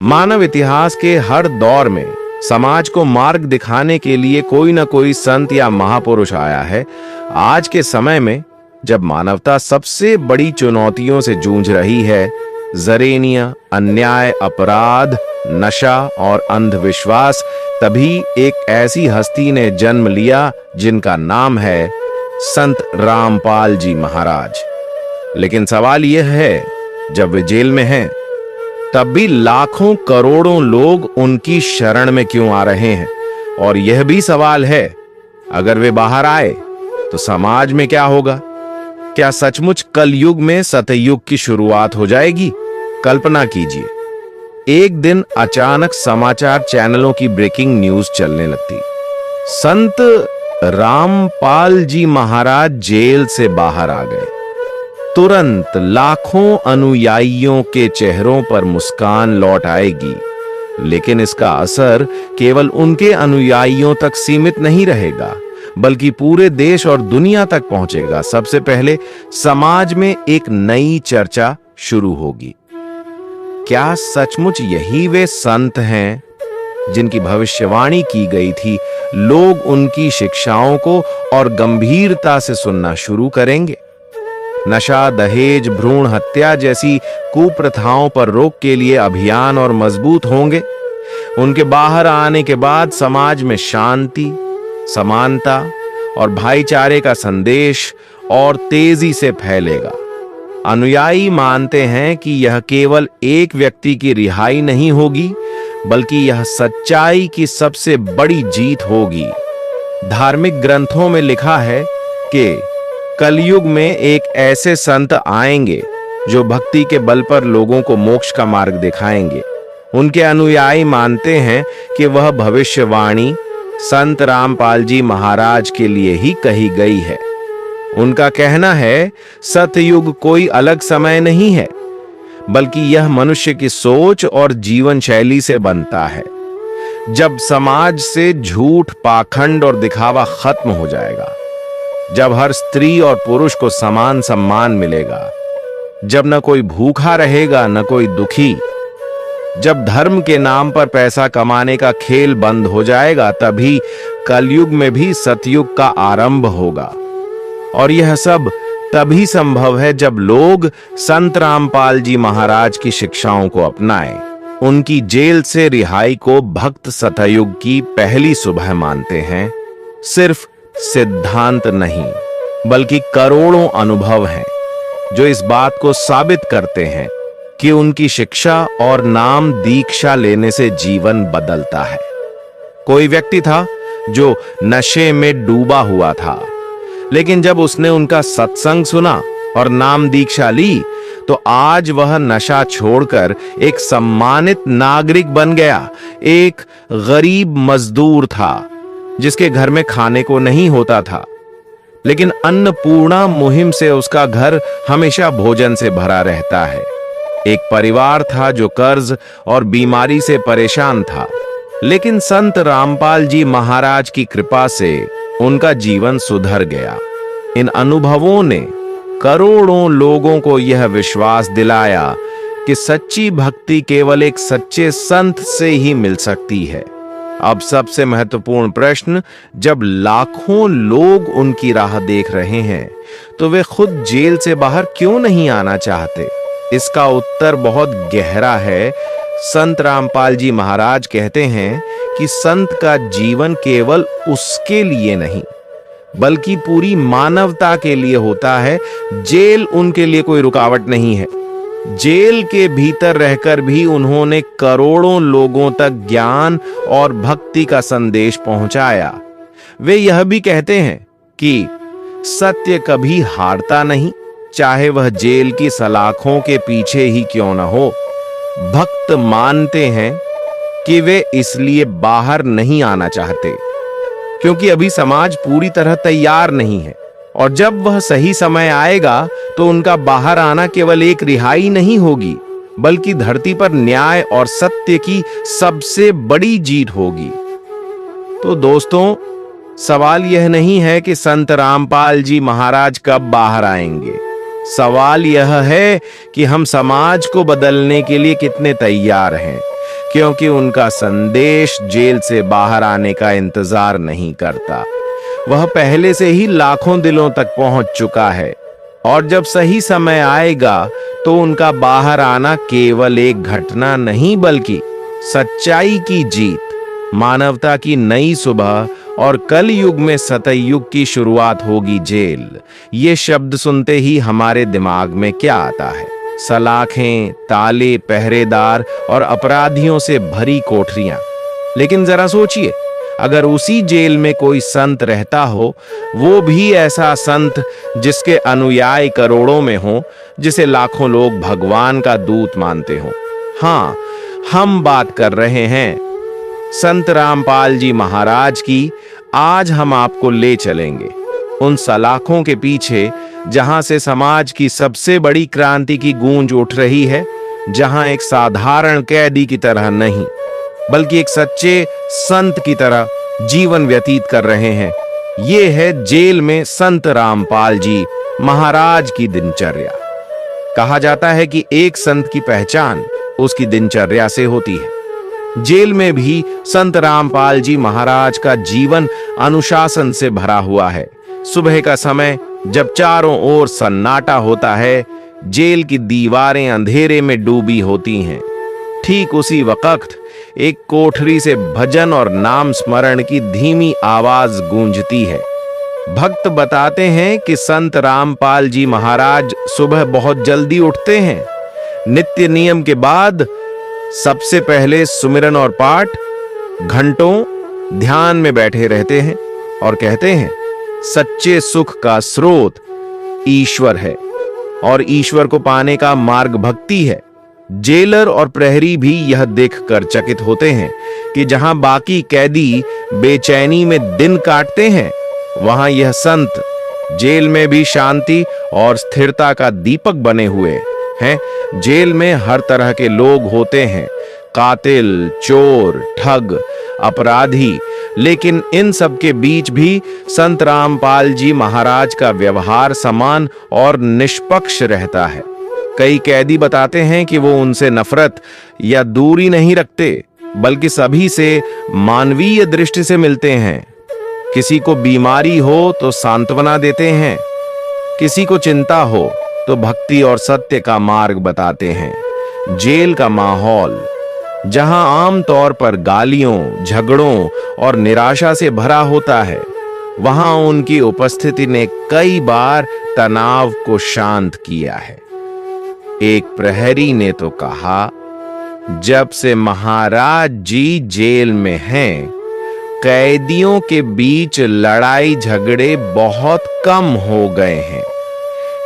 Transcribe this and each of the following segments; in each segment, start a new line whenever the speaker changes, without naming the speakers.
मानव इतिहास के हर दौर में समाज को मार्ग दिखाने के लिए कोई ना कोई संत या महापुरुष आया है। आज के समय में जब मानवता सबसे बड़ी चुनौतियों से जूझ रही है, जरेनिया, अन्याय, अपराध, नशा और अंधविश्वास, तभी एक ऐसी हस्ती ने जन्म लिया जिनका नाम है संत रामपाल जी महाराज। लेकिन सवाल यह है, जब वे जेल में हैं तब भी लाखों करोड़ों लोग उनकी शरण में क्यों आ रहे हैं? और यह भी सवाल है, अगर वे बाहर आए तो समाज में क्या होगा? क्या सचमुच कलयुग में सतयुग की शुरुआत हो जाएगी? कल्पना कीजिए, एक दिन अचानक समाचार चैनलों की ब्रेकिंग न्यूज चलने लगती, संत रामपाल जी महाराज जेल से बाहर आ गए। तुरंत लाखों अनुयायियों के चेहरों पर मुस्कान लौट आएगी। लेकिन इसका असर केवल उनके अनुयायियों तक सीमित नहीं रहेगा, बल्कि पूरे देश और दुनिया तक पहुंचेगा। सबसे पहले समाज में एक नई चर्चा शुरू होगी। क्या सचमुच यही वे संत हैं जिनकी भविष्यवाणी की गई थी? लोग उनकी शिक्षाओं को और गंभीरता से सुनना शुरू करेंगे। नशा, दहेज, भ्रूण हत्या जैसी कुप्रथाओं पर रोक के लिए अभियान और मजबूत होंगे। उनके बाहर आने के बाद समाज में शांति, समानता और भाईचारे का संदेश और तेजी से फैलेगा। अनुयायी मानते हैं कि यह केवल एक व्यक्ति की रिहाई नहीं होगी, बल्कि यह सच्चाई की सबसे बड़ी जीत होगी। धार्मिक ग्रंथों में लिखा है कि कलयुग में एक ऐसे संत आएंगे जो भक्ति के बल पर लोगों को मोक्ष का मार्ग दिखाएंगे। उनके अनुयायी मानते हैं कि वह भविष्यवाणी संत रामपाल जी महाराज के लिए ही कही गई है। उनका कहना है, सतयुग कोई अलग समय नहीं है, बल्कि यह मनुष्य की सोच और जीवन शैली से बनता है। जब समाज से झूठ, पाखंड और दिखावा खत्म हो जाएगा, जब हर स्त्री और पुरुष को समान सम्मान मिलेगा, जब न कोई भूखा रहेगा न कोई दुखी, जब धर्म के नाम पर पैसा कमाने का खेल बंद हो जाएगा, तभी कलयुग में भी सतयुग का आरंभ होगा। और यह सब तभी संभव है जब लोग संत रामपाल जी महाराज की शिक्षाओं को अपनाएं। उनकी जेल से रिहाई को भक्त सतयुग की पहली सुबह मानते हैं। सिर्फ सिद्धांत नहीं, बल्कि करोड़ों अनुभव हैं जो इस बात को साबित करते हैं कि उनकी शिक्षा और नाम दीक्षा लेने से जीवन बदलता है। कोई व्यक्ति था जो नशे में डूबा हुआ था, लेकिन जब उसने उनका सत्संग सुना और नाम दीक्षा ली, तो आज वह नशा छोड़कर एक सम्मानित नागरिक बन गया। एक गरीब मजदूर था जिसके घर में खाने को नहीं होता था, लेकिन अन्नपूर्णा मुहिम से उसका घर हमेशा भोजन से भरा रहता है। एक परिवार था जो कर्ज और बीमारी से परेशान था, लेकिन संत रामपाल जी महाराज की कृपा से उनका जीवन सुधर गया। इन अनुभवों ने करोड़ों लोगों को यह विश्वास दिलाया कि सच्ची भक्ति केवल एक सच्चे संत से ही मिल सकती है। अब सबसे महत्वपूर्ण प्रश्न, जब लाखों लोग उनकी राह देख रहे हैं, तो वे खुद जेल से बाहर क्यों नहीं आना चाहते? इसका उत्तर बहुत गहरा है। संत रामपाल जी महाराज कहते हैं कि संत का जीवन केवल उसके लिए नहीं, बल्कि पूरी मानवता के लिए होता है। जेल उनके लिए कोई रुकावट नहीं है। जेल के भीतर रहकर भी उन्होंने करोड़ों लोगों तक ज्ञान और भक्ति का संदेश पहुंचाया। वे यह भी कहते हैं कि सत्य कभी हारता नहीं, चाहे वह जेल की सलाखों के पीछे ही क्यों न हो। भक्त मानते हैं कि वे इसलिए बाहर नहीं आना चाहते क्योंकि अभी समाज पूरी तरह तैयार नहीं है, और जब वह सही समय आएगा तो उनका बाहर आना केवल एक रिहाई नहीं होगी, बल्कि धरती पर न्याय और सत्य की सबसे बड़ी जीत होगी। तो दोस्तों, सवाल यह नहीं है कि संत रामपाल जी महाराज कब बाहर आएंगे। सवाल यह है कि हम समाज को बदलने के लिए कितने तैयार हैं। क्योंकि उनका संदेश जेल से बाहर आने का इंतजार नहीं करता। वह पहले से ही लाखों दिलों तक पहुंच चुका है और जब सही समय आएगा तो उनका बाहर आना केवल एक घटना नहीं बल्कि सच्चाई की जीत, मानवता की नई सुबह और कल युग में सतयुग की शुरुआत होगी। जेल, ये शब्द सुनते ही हमारे दिमाग में क्या आता है? सलाखें, ताले, पहरेदार और अपराधियों से भरी कोठरियां। लेकिन जरा सोचिए, अगर उसी जेल में कोई संत रहता हो, वो भी ऐसा संत जिसके अनुयायी करोड़ों में हो, जिसे लाखों लोग भगवान का दूत मानते हो। हाँ, हम बात कर रहे हैं संत रामपाल जी महाराज की। आज हम आपको ले चलेंगे उन सलाखों के पीछे जहां से समाज की सबसे बड़ी क्रांति की गूंज उठ रही है, जहां एक साधारण कैदी की तरह नहीं बल्कि एक सच्चे संत की तरह जीवन व्यतीत कर रहे हैं। ये है जेल में संत रामपाल जी महाराज की दिनचर्या। कहा जाता है कि एक संत की पहचान उसकी दिनचर्या से होती है। जेल में भी संत रामपाल जी महाराज का जीवन अनुशासन से भरा हुआ है। सुबह का समय जब चारों ओर सन्नाटा होता है, जेल की दीवारें अंधेरे में डूबी होती हैं, ठीक उसी वक्त एक कोठरी से भजन और नाम स्मरण की धीमी आवाज गूंजती है। भक्त बताते हैं कि संत रामपाल जी महाराज सुबह बहुत जल्दी उठते हैं। नित्य नियम के बाद सबसे पहले सुमिरन और पाठ, घंटों ध्यान में बैठे रहते हैं और कहते हैं, सच्चे सुख का स्रोत ईश्वर है और ईश्वर को पाने का मार्ग भक्ति है। जेलर और प्रहरी भी यह देखकर चकित होते हैं कि जहां बाकी कैदी बेचैनी में दिन काटते हैं, वहां यह संत जेल में भी शांति और स्थिरता का दीपक बने हुए हैं। जेल में हर तरह के लोग होते हैं, कातिल, चोर, ठग, अपराधी, लेकिन इन सब के बीच भी संत रामपाल जी महाराज का व्यवहार समान और निष्पक्ष रहता है। कई कैदी बताते हैं कि वो उनसे नफरत या दूरी नहीं रखते, बल्कि सभी से मानवीय दृष्टि से मिलते हैं। किसी को बीमारी हो तो सांत्वना देते हैं, किसी को चिंता हो तो भक्ति और सत्य का मार्ग बताते हैं। जेल का माहौल, जहां आमतौर पर गालियों, झगड़ों और निराशा से भरा होता है, वहां उनकी उपस्थिति ने कई बार तनाव को शांत किया है। एक प्रहरी ने तो कहा, जब से महाराज जी जेल में हैं, कैदियों के बीच लड़ाई झगड़े बहुत कम हो गए हैं।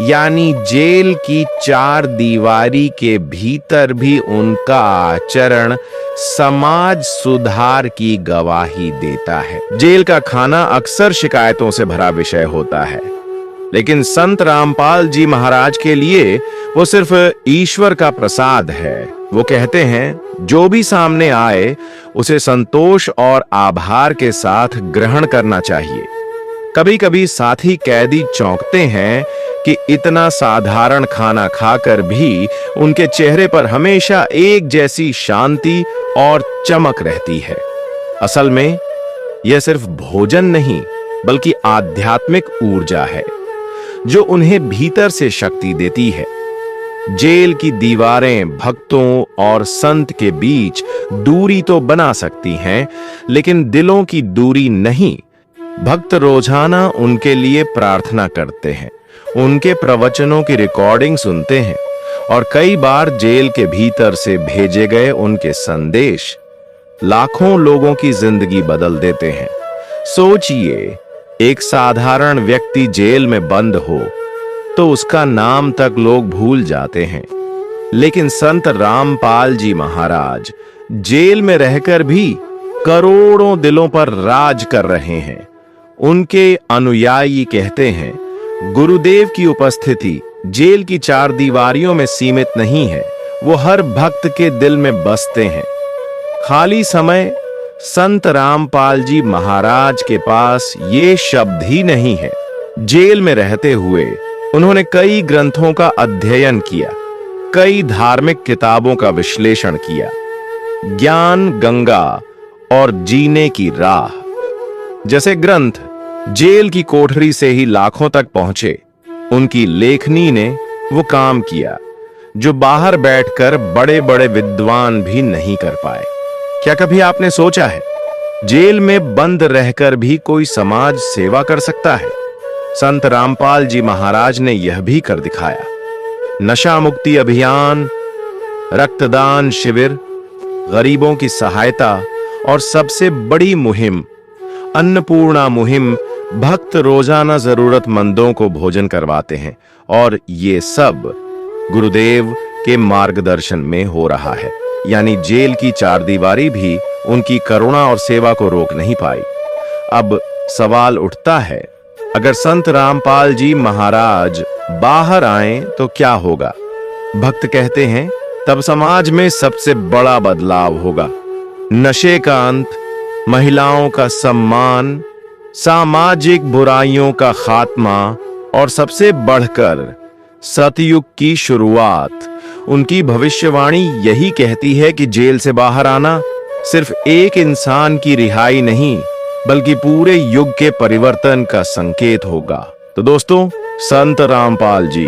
यानी जेल की चार दीवारी के भीतर भी उनका आचरण समाज सुधार की गवाही देता है। जेल का खाना अक्सर शिकायतों से भरा विषय होता है, लेकिन संत रामपाल जी महाराज के लिए वो सिर्फ ईश्वर का प्रसाद है। वो कहते हैं, जो भी सामने आए उसे संतोष और आभार के साथ ग्रहण करना चाहिए। कभी कभी साथी कैदी चौंकते हैं कि इतना साधारण खाना खाकर भी उनके चेहरे पर हमेशा एक जैसी शांति और चमक रहती है। असल में यह सिर्फ भोजन नहीं बल्कि आध्यात्मिक ऊर्जा है जो उन्हें भीतर से शक्ति देती है। जेल की दीवारें भक्तों और संत के बीच दूरी तो बना सकती हैं, लेकिन दिलों की दूरी नहीं। भक्त रोजाना उनके लिए प्रार्थना करते हैं, उनके प्रवचनों की रिकॉर्डिंग सुनते हैं और कई बार जेल के भीतर से भेजे गए उनके संदेश लाखों लोगों की जिंदगी बदल देते हैं। सोचिए, एक साधारण व्यक्ति जेल में बंद हो तो उसका नाम तक लोग भूल जाते हैं, लेकिन संत रामपाल जी महाराज जेल में रहकर भी करोड़ों दिलों पर राज कर रहे हैं। उनके अनुयायी कहते हैं, गुरुदेव की उपस्थिति जेल की चार दीवारियों में सीमित नहीं है, वो हर भक्त के दिल में बसते हैं। खाली समय संत रामपाल जी महाराज के पास ये शब्द ही नहीं है। जेल में रहते हुए उन्होंने कई ग्रंथों का अध्ययन किया, कई धार्मिक किताबों का विश्लेषण किया। ज्ञान गंगा और जीने की राह जैसे ग्रंथ जेल की कोठरी से ही लाखों तक पहुंचे। उनकी लेखनी ने वो काम किया जो बाहर बैठकर बड़े बड़े विद्वान भी नहीं कर पाए। क्या कभी आपने सोचा है जेल में बंद रहकर भी कोई समाज सेवा कर सकता है? संत रामपाल जी महाराज ने यह भी कर दिखाया। नशा मुक्ति अभियान, रक्तदान शिविर, गरीबों की सहायता और सबसे बड़ी मुहिम अन्नपूर्णा मुहिम, भक्त रोजाना जरूरतमंदों को भोजन करवाते हैं और ये सब गुरुदेव के मार्गदर्शन में हो रहा है। यानी जेल की चारदीवारी भी उनकी करुणा और सेवा को रोक नहीं पाई। अब सवाल उठता है, अगर संत रामपाल जी महाराज बाहर आए तो क्या होगा? भक्त कहते हैं तब समाज में सबसे बड़ा बदलाव होगा। नशे का अंत, महिलाओं का सम्मान, सामाजिक बुराइयों का खात्मा और सबसे बढ़कर सतयुग की शुरुआत। उनकी भविष्यवाणी यही कहती है कि जेल से बाहर आना सिर्फ एक इंसान की रिहाई नहीं बल्कि पूरे युग के परिवर्तन का संकेत होगा। तो दोस्तों, संत रामपाल जी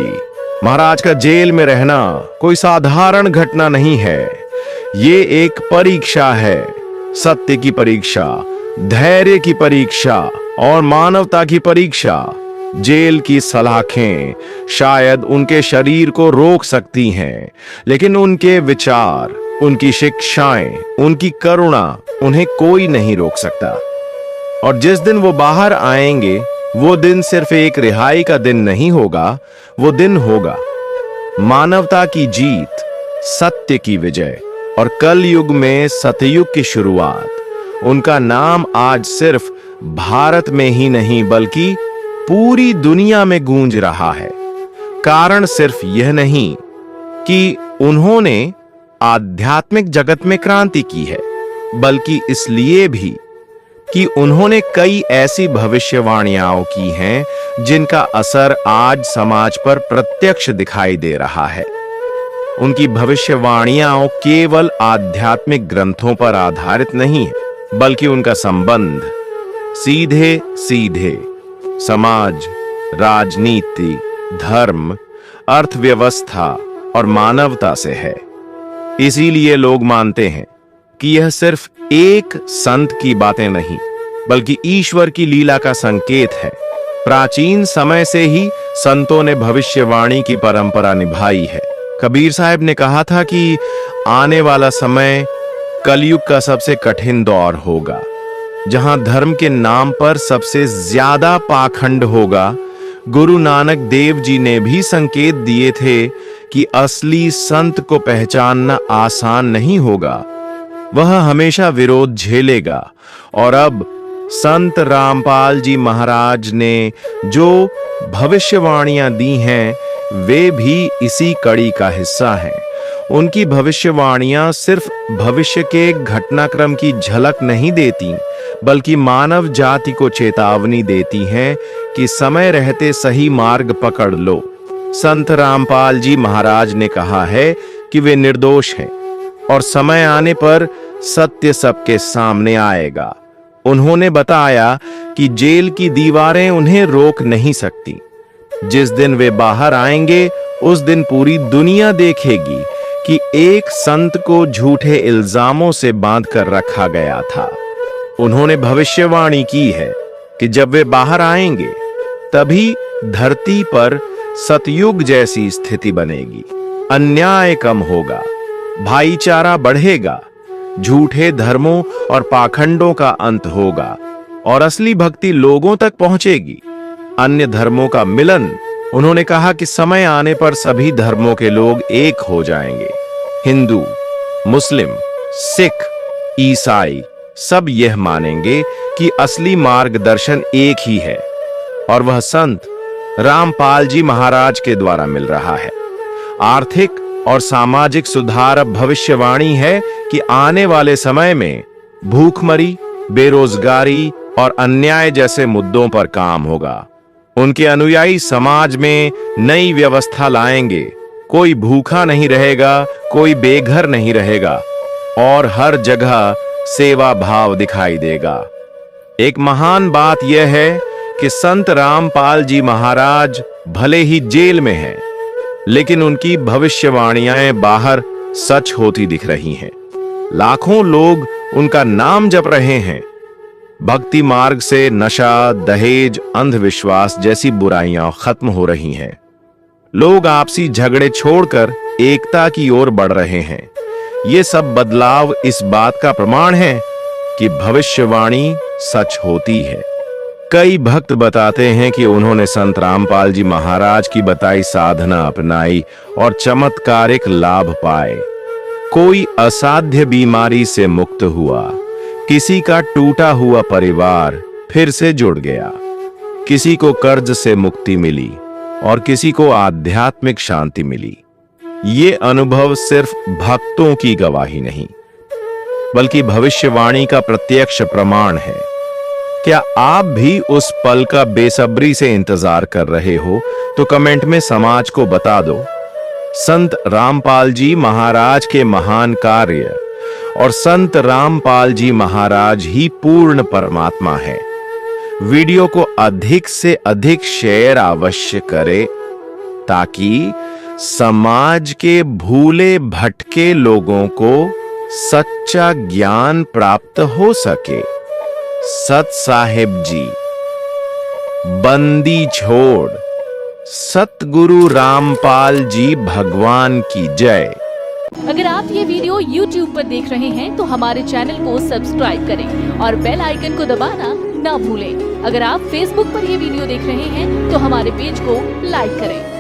महाराज का जेल में रहना कोई साधारण घटना नहीं है। ये एक परीक्षा है, सत्य की परीक्षा, धैर्य की परीक्षा और मानवता की परीक्षा। जेल की सलाखें शायद उनके शरीर को रोक सकती हैं, लेकिन उनके विचार, उनकी शिक्षाएं, उनकी करुणा उन्हें कोई नहीं रोक सकता। और जिस दिन वो बाहर आएंगे वो दिन सिर्फ एक रिहाई का दिन नहीं होगा, वो दिन होगा मानवता की जीत, सत्य की विजय और कल युग में सतयुग की शुरुआत। उनका नाम आज सिर्फ भारत में ही नहीं बल्कि पूरी दुनिया में गूंज रहा है। कारण सिर्फ यह नहीं कि उन्होंने आध्यात्मिक जगत में क्रांति की है, बल्कि इसलिए भी कि उन्होंने कई ऐसी भविष्यवाणियां की हैं जिनका असर आज समाज पर प्रत्यक्ष दिखाई दे रहा है। उनकी भविष्यवाणियां केवल आध्यात्मिक ग्रंथों पर आधारित नहीं है, बल्कि उनका संबंध सीधे सीधे समाज, राजनीति, धर्म, अर्थव्यवस्था और मानवता से है। इसीलिए लोग मानते हैं कि यह सिर्फ एक संत की बातें नहीं बल्कि ईश्वर की लीला का संकेत है। प्राचीन समय से ही संतों ने भविष्यवाणी की परंपरा निभाई है। कबीर साहब ने कहा था कि आने वाला समय कलयुग का सबसे कठिन दौर होगा, जहां धर्म के नाम पर सबसे ज्यादा पाखंड होगा। गुरु नानक देव जी ने भी संकेत दिए थे कि असली संत को पहचानना आसान नहीं होगा, वह हमेशा विरोध झेलेगा। और अब संत रामपाल जी महाराज ने जो भविष्यवाणियां दी हैं वे भी इसी कड़ी का हिस्सा हैं। उनकी भविष्यवाणियां सिर्फ भविष्य के घटनाक्रम की झलक नहीं देती बल्कि मानव जाति को चेतावनी देती हैं कि समय रहते सही मार्ग पकड़ लो। संत रामपाल जी महाराज ने कहा है कि वे निर्दोष हैं और समय आने पर सत्य सबके सामने आएगा। उन्होंने बताया कि जेल की दीवारें उन्हें रोक नहीं सकती। जिस दिन वे बाहर आएंगे उस दिन पूरी दुनिया देखेगी कि एक संत को झूठे इल्जामों से बांध कर रखा गया था। उन्होंने भविष्यवाणी की है कि जब वे बाहर आएंगे तभी धरती पर सतयुग जैसी स्थिति बनेगी, अन्याय कम होगा, भाईचारा बढ़ेगा, झूठे धर्मों और पाखंडों का अंत होगा और असली भक्ति लोगों तक पहुंचेगी, अन्य धर्मों का मिलन। उन्होंने कहा कि समय आने पर सभी धर्मों के लोग एक हो जाएंगे। हिंदू, मुस्लिम, सिख, ईसाई सब यह मानेंगे कि असली मार्गदर्शन एक ही है और वह संत रामपाल जी महाराज के द्वारा मिल रहा है। आर्थिक और सामाजिक सुधार अब भविष्यवाणी है कि आने वाले समय में भूखमरी, बेरोजगारी और अन्याय जैसे मुद्दों पर काम होगा। उनके अनुयायी समाज में नई व्यवस्था लाएंगे। कोई भूखा नहीं रहेगा, कोई बेघर नहीं रहेगा। और हर जगह सेवा भाव दिखाई देगा। एक महान बात यह है कि संत रामपाल जी महाराज भले ही जेल में हैं, लेकिन उनकी भविष्यवाणियां बाहर सच होती दिख रही हैं। लाखों लोग उनका नाम जप रहे हैं। भक्ति मार्ग से नशा, दहेज, अंधविश्वास जैसी बुराइयां खत्म हो रही हैं। लोग आपसी झगड़े छोड़कर एकता की ओर बढ़ रहे हैं। ये सब बदलाव इस बात का प्रमाण है कि भविष्यवाणी सच होती है। कई भक्त बताते हैं कि उन्होंने संत रामपाल जी महाराज की बताई साधना अपनाई और चमत्कारिक लाभ पाए। कोई असाध्य बीमारी से मुक्त हुआ, किसी का टूटा हुआ परिवार फिर से जुड़ गया, किसी को कर्ज से मुक्ति मिली और किसी को आध्यात्मिक शांति मिली। ये अनुभव सिर्फ भक्तों की गवाही नहीं, बल्कि भविष्यवाणी का प्रत्यक्ष प्रमाण है। क्या आप भी उस पल का बेसब्री से इंतजार कर रहे हो? तो कमेंट में समाज को बता दो। संत रामपाल जी महाराज के महान कार्य और संत रामपाल जी महाराज ही पूर्ण परमात्मा है। वीडियो को अधिक से अधिक शेयर अवश्य करें ताकि समाज के भूले भटके लोगों को सच्चा ज्ञान प्राप्त हो सके। सत साहिब जी, बंदी छोड़, सतगुरु रामपाल जी भगवान की जय।
अगर आप ये वीडियो YouTube पर देख रहे हैं तो हमारे चैनल को सब्सक्राइब करें और बेल आइकन को दबाना ना भूलें। अगर आप Facebook पर ये वीडियो देख रहे हैं तो हमारे पेज को लाइक करें।